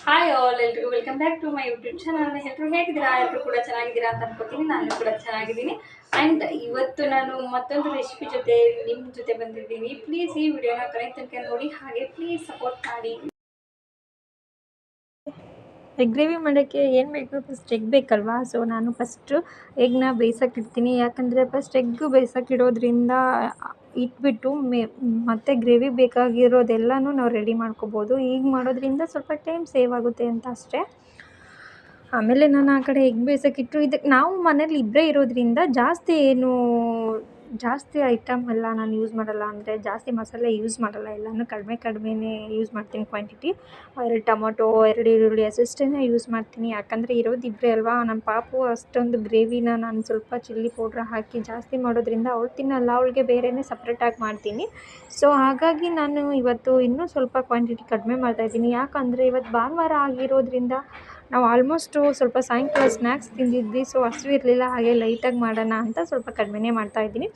Hi all ಎಲ್ರಿಗೂ welcome back to my YouTube channel. ಎಲ್ಲರೂ ಹೇಗಿದ್ದೀರಾ? ಎಲ್ಲರೂ ಕೂಡ ಚೆನ್ನಾಗಿದ್ದೀರಾ ಅಂತ ಅನ್ಕೋತೀನಿ. ನಾನು ಕೂಡ ಚೆನ್ನಾಗಿದ್ದೀನಿ. ಆ್ಯಂಡ್ ಇವತ್ತು ನಾನು ಮತ್ತೊಂದು ರೆಸಿಪಿ ಜೊತೆ ನಿಮ್ಮ ಜೊತೆ ಬಂದಿದ್ದೀನಿ. ಪ್ಲೀಸ್ ಈ ವಿಡಿಯೋನ ಕೊನೆ ತನಕ ನೋಡಿ, ಹಾಗೆ ಪ್ಲೀಸ್ ಸಪೋರ್ಟ್ ಮಾಡಿ. ಎಗ್ ಗ್ರೇವಿ ಮಾಡೋಕ್ಕೆ ಏನು ಬೇಕು? ಫಸ್ಟ್ ಎಗ್ ಬೇಕಲ್ವಾ. ಸೊ ನಾನು ಫಸ್ಟು ಎಗ್ನ ಬೇಯಿಸೋಕ್ಕಿಡ್ತೀನಿ. ಯಾಕಂದರೆ ಫಸ್ಟ್ ಎಗ್ಗು ಬೇಯಿಸೋಕ್ಕಿಡೋದ್ರಿಂದ ಇಟ್ಬಿಟ್ಟು ಮತ್ತು ಗ್ರೇವಿ ಬೇಕಾಗಿರೋದೆಲ್ಲನೂ ನಾವು ರೆಡಿ ಮಾಡ್ಕೋಬೋದು. ಈಗ ಮಾಡೋದ್ರಿಂದ ಸ್ವಲ್ಪ ಟೈಮ್ ಸೇವ್ ಆಗುತ್ತೆ ಅಂತ ಅಷ್ಟೇ. ಆಮೇಲೆ ನಾನು ಆ ಕಡೆ ಎಗ್ ಬೇಯಿಸೋಕ್ಕಿಟ್ಟು ಇದಕ್ಕೆ ನಾವು ಮನೇಲಿ ಇಬ್ಬರೇ ಇರೋದ್ರಿಂದ ಜಾಸ್ತಿ ಐಟಮ್ ಎಲ್ಲ ನಾನು ಯೂಸ್ ಮಾಡಲ್ಲ. ಅಂದರೆ ಜಾಸ್ತಿ ಮಸಾಲೆ ಯೂಸ್ ಮಾಡಲ್ಲ. ಎಲ್ಲನೂ ಕಡಿಮೆನೇ ಯೂಸ್ ಮಾಡ್ತೀನಿ ಕ್ವಾಂಟಿಟಿ. 2 ಟೊಮೊಟೊ, 2 ಈರುಳ್ಳಿ ಅಷ್ಟೇ ಯೂಸ್ ಮಾಡ್ತೀನಿ. ಯಾಕಂದರೆ ಇರೋದು ಇಬ್ಬರೇ ಅಲ್ವಾ. ನಮ್ಮ ಪಾಪು ಅಷ್ಟೊಂದು ಗ್ರೇವಿನ ನಾನು ಸ್ವಲ್ಪ ಚಿಲ್ಲಿ ಪೌಡ್ರ್ ಹಾಕಿ ಜಾಸ್ತಿ ಮಾಡೋದ್ರಿಂದ ಅವಳು ತಿನ್ನಲ್ಲ. ಅವಳಿಗೆ ಬೇರೆಯೇ ಸಪ್ರೇಟಾಗಿ ಮಾಡ್ತೀನಿ. ಸೊ ಹಾಗಾಗಿ ನಾನು ಇವತ್ತು ಇನ್ನೂ ಸ್ವಲ್ಪ ಕ್ವಾಂಟಿಟಿ ಕಡಿಮೆ ಮಾಡ್ತಾಯಿದ್ದೀನಿ. ಯಾಕಂದರೆ ಇವತ್ತು ಭಾನುವಾರ ಆಗಿರೋದ್ರಿಂದ ನಾವು ಆಲ್ಮೋಸ್ಟು ಸ್ವಲ್ಪ ಸಾಯಂಕಾಲ ಸ್ನ್ಯಾಕ್ಸ್ ತಿಂದಿದ್ವಿ. ಸೊ ಹಸಿವಿರಲಿಲ್ಲ, ಹಾಗೆ ಲೈಟಾಗಿ ಮಾಡೋಣ ಅಂತ ಸ್ವಲ್ಪ ಕಡಿಮೆನೇ ಮಾಡ್ತಾಯಿದ್ದೀನಿ.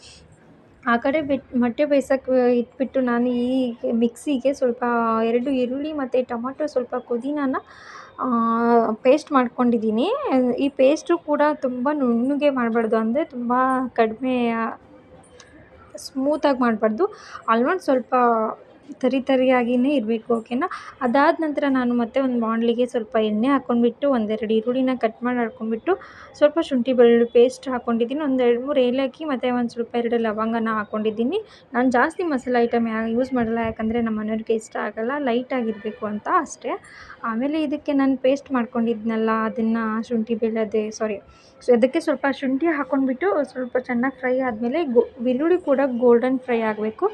ಆ ಕಡೆ ಮೊಟ್ಟೆ ಬೇಯಿಸೋಕ್ಕೆ ಇಟ್ಬಿಟ್ಟು ನಾನು ಈ ಮಿಕ್ಸಿಗೆ ಸ್ವಲ್ಪ 2 ಈರುಳ್ಳಿ ಮತ್ತು ಟೊಮೊಟೊ, ಸ್ವಲ್ಪ ಪುದೀನಾನ ಪೇಸ್ಟ್ ಮಾಡ್ಕೊಂಡಿದ್ದೀನಿ. ಈ ಪೇಸ್ಟು ಕೂಡ ತುಂಬ ನುಣ್ಣಗೆ ಮಾಡಬಾರ್ದು, ಅಂದರೆ ತುಂಬ ಕಡಿಮೆ ಸ್ಮೂತಾಗಿ ಮಾಡಬಾರ್ದು. ಆಲ್ಮೋಸ್ಟ್ ಸ್ವಲ್ಪ ತರಿಯಾಗಿಯೇ ಇರಬೇಕು, ಓಕೆನಾ. ಅದಾದ ನಂತರ ನಾನು ಮತ್ತೆ ಒಂದು ಬಾಣಲಿಗೆ ಸ್ವಲ್ಪ ಎಣ್ಣೆ ಹಾಕ್ಕೊಂಡ್ಬಿಟ್ಟು 1-2 ಈರುಳ್ಳಿನ ಕಟ್ ಮಾಡಿ ಹಾಕ್ಕೊಂಡ್ಬಿಟ್ಟು ಸ್ವಲ್ಪ ಶುಂಠಿ ಬೆಳ್ಳುಳ್ಳಿ ಪೇಸ್ಟ್ ಹಾಕ್ಕೊಂಡಿದ್ದೀನಿ. 1-2-3 ಏಲಕ್ಕಿ ಮತ್ತು ಒಂದು ಸ್ವಲ್ಪ 2 ಲವಂಗನ ಹಾಕ್ಕೊಂಡಿದ್ದೀನಿ. ನಾನು ಜಾಸ್ತಿ ಮಸಾಲೆ ಐಟಮ್ ಯೂಸ್ ಮಾಡಲ್ಲ, ಯಾಕಂದರೆ ನಮ್ಮ ಮನೆಯವ್ರಿಗೆ ಇಷ್ಟ ಆಗಲ್ಲ, ಲೈಟಾಗಿರಬೇಕು ಅಂತ ಅಷ್ಟೇ. ಆಮೇಲೆ ಇದಕ್ಕೆ ನಾನು ಪೇಸ್ಟ್ ಮಾಡ್ಕೊಂಡಿದ್ನಲ್ಲ ಅದನ್ನು ಸೊ ಅದಕ್ಕೆ ಸ್ವಲ್ಪ ಶುಂಠಿ ಹಾಕ್ಕೊಂಡ್ಬಿಟ್ಟು ಸ್ವಲ್ಪ ಚೆನ್ನಾಗಿ ಫ್ರೈ ಆದಮೇಲೆ ಈರುಳ್ಳಿ ಕೂಡ ಗೋಲ್ಡನ್ ಫ್ರೈ ಆಗಬೇಕು.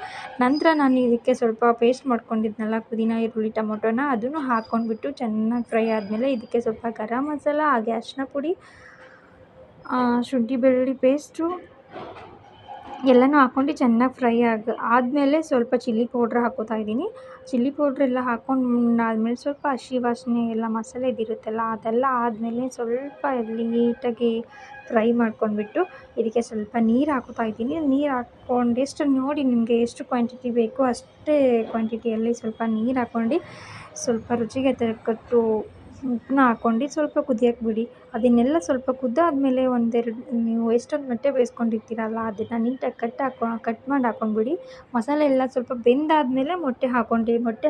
ನಂತರ ನಾನು ಇದಕ್ಕೆ ಸ್ವಲ್ಪ ಪೇಸ್ಟ್ ಮಾಡ್ಕೊಂಡಿದ್ನಲ್ಲ ಪುದೀನ, ಈರುಳ್ಳಿ, ಟೊಮೊಟೊನ ಅದನ್ನು ಹಾಕ್ಕೊಂಡ್ಬಿಟ್ಟು ಚೆನ್ನಾಗಿ ಫ್ರೈ ಆದಮೇಲೆ ಇದಕ್ಕೆ ಸ್ವಲ್ಪ ಗರಂ ಮಸಾಲ, ಹಾಗೆ ಅರಿಶಿನ ಪುಡಿ, ಶುಂಠಿ ಬೆಳ್ಳುಳ್ಳಿ ಪೇಸ್ಟು ಎಲ್ಲನೂ ಹಾಕ್ಕೊಂಡು ಚೆನ್ನಾಗಿ ಫ್ರೈ ಆದಮೇಲೆ ಸ್ವಲ್ಪ ಚಿಲ್ಲಿ ಪೌಡ್ರ್ ಹಾಕ್ಕೋತಾ ಇದ್ದೀನಿ. ಚಿಲ್ಲಿ ಪೌಡ್ರೆಲ್ಲ ಹಾಕ್ಕೊಂಡಾದ್ಮೇಲೆ ಸ್ವಲ್ಪ ಹಸಿ ವಾಸನೆ ಎಲ್ಲ ಮಸಾಲೆದಿರುತ್ತಲ್ಲ ಅದೆಲ್ಲ ಆದಮೇಲೆ ಸ್ವಲ್ಪ ನೀಟಾಗಿ ಫ್ರೈ ಮಾಡ್ಕೊಂಡ್ಬಿಟ್ಟು ಇದಕ್ಕೆ ಸ್ವಲ್ಪ ನೀರು ಹಾಕ್ಕೋತಾ ಇದ್ದೀನಿ. ನೀರು ಹಾಕ್ಕೊಂಡು ನೋಡಿ ನಿಮಗೆ ಎಷ್ಟು ಕ್ವಾಂಟಿಟಿ ಬೇಕೋ ಅಷ್ಟೇ ಕ್ವಾಂಟಿಟಿಯಲ್ಲಿ ಸ್ವಲ್ಪ ನೀರು ಹಾಕ್ಕೊಂಡು ಸ್ವಲ್ಪ ರುಚಿಗೆ ತಕ್ಕಟ್ಟು ಉಪ್ಪನ್ನ ಹಾಕ್ಕೊಂಡು ಸ್ವಲ್ಪ ಕುದಿಯೋಕ್ಕೆ ಬಿಡಿ. ಅದನ್ನೆಲ್ಲ ಸ್ವಲ್ಪ ಕುದ್ದಾದಮೇಲೆ ನೀವು ಎಷ್ಟೊಂದು ಮೊಟ್ಟೆ ಬೇಯಿಸ್ಕೊಂಡಿರ್ತೀರಲ್ಲ ಅದನ್ನು ನೀಟಾಗಿ ಕಟ್ ಮಾಡಿ ಹಾಕ್ಕೊಂಡ್ಬಿಡಿ. ಮಸಾಲೆ ಎಲ್ಲ ಸ್ವಲ್ಪ ಬೆಂದಾದಮೇಲೆ ಮೊಟ್ಟೆ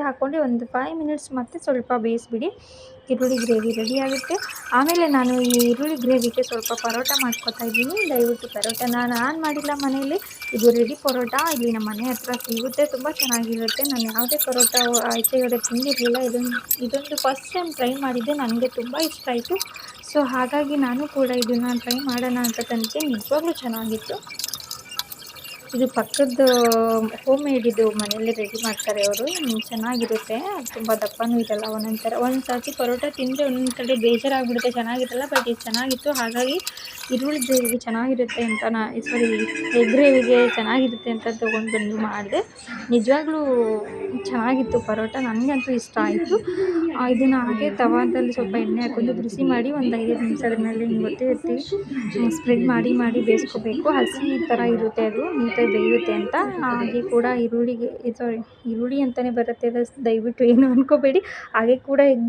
ಹಾಕ್ಕೊಂಡು ಒಂದು 5 ಮಿನಿಟ್ಸ್ ಮತ್ತೆ ಸ್ವಲ್ಪ ಬೇಯಿಸ್ಬಿಡಿ. ಈರುಳ್ಳಿ ಗ್ರೇವಿ ರೆಡಿ ಆಗುತ್ತೆ. ಆಮೇಲೆ ನಾನು ಈ ಈರುಳ್ಳಿ ಗ್ರೇವಿಗೆ ಸ್ವಲ್ಪ ಪರೋಟ ಮಾಡ್ಕೊತಾ ಇದ್ದೀನಿ. ದಯವಿಟ್ಟು ಪರೋಟನ ನಾನು ಮಾಡಿಲ್ಲ ಮನೆಯಲ್ಲಿ, ಇದು ರೆಡಿ ಪರೋಟ ಇಲ್ಲಿ ನಮ್ಮ ಮನೆ ಹತ್ರ ಸಿಗುತ್ತೆ, ತುಂಬ ಚೆನ್ನಾಗಿರುತ್ತೆ. ನಾನು ಯಾವುದೇ ಪರೋಟ ಆಚೆ ಕಡೆ ತಿಂದಿರಲಿಲ್ಲ. ಇದೊಂದು ಫಸ್ಟ್ ಟೈಮ್ ಟ್ರೈ ಮಾಡಿದ್ದೆ, ನನಗೆ ತುಂಬ ಇಷ್ಟ ಆಯಿತು. ಸೊ ಹಾಗಾಗಿ ನಾನು ಕೂಡ ಇದನ್ನು ಟ್ರೈ ಮಾಡೋಣ ಅಂತ ತಂದೆ. ನಿಜವಾಗ್ಲೂ ಚೆನ್ನಾಗಿತ್ತು. ಇದು ಪಕ್ಕದ ಹೋಮ್ ಮೇಡ್, ಇದು ಮನೆಯಲ್ಲೇ ರೆಡಿ ಮಾಡ್ತಾರೆ ಅವರು, ಚೆನ್ನಾಗಿರುತ್ತೆ. ತುಂಬ ದಪ್ಪನೂ ಇರಲ್ಲ. ಒಂದು ಸರ್ತಿ ಪರೋಟ ತಿಂದರೆ ಒಂದೊಂದು ಕಡೆ ಬೇಜಾರಾಗಿಬಿಡುತ್ತೆ, ಚೆನ್ನಾಗಿರಲ್ಲ. ಬಟ್ ಇದು ಚೆನ್ನಾಗಿತ್ತು. ಹಾಗಾಗಿ ಈರುಳ್ಳಿ ಗ್ರೇವಿಗೆ ಚೆನ್ನಾಗಿರುತ್ತೆ ಅಂತ ಎಗ್ ಗ್ರೇವಿಗೆ ಚೆನ್ನಾಗಿರುತ್ತೆ ಅಂತ ತೊಗೊಂಡು ಬಂದು ಮಾಡಿದೆ. ನಿಜವಾಗ್ಲೂ ಚೆನ್ನಾಗಿತ್ತು ಪರೋಟ, ನನಗಂತೂ ಇಷ್ಟ ಆಯಿತು. ಇದನ್ನು ಹಾಗೆ ತವಾದಲ್ಲಿ ಸ್ವಲ್ಪ ಎಣ್ಣೆ ಹಾಕ್ಕೊಂಡು ಬಿಸಿ ಮಾಡಿ ಒಂದು 5 ನಿಮಿಷ ಅದರಲ್ಲಿ ಗೊತ್ತಿರುತ್ತೆ ಸ್ಪ್ರೆಡ್ ಮಾಡಿ ಬೇಯಿಸ್ಕೋಬೇಕು. ಹಸಿ ಥರ ಇರುತ್ತೆ, ಅದು ನೀಟಾಗಿ ಬೇಯುತ್ತೆ ಅಂತ. ಹಾಗೆ ಕೂಡ ಈರುಳ್ಳಿ ಅಂತಲೇ ಬರುತ್ತೆ, ದಯವಿಟ್ಟು ಏನು ಅಂದ್ಕೋಬೇಡಿ. ಹಾಗೆ ಕೂಡ ಎಗ್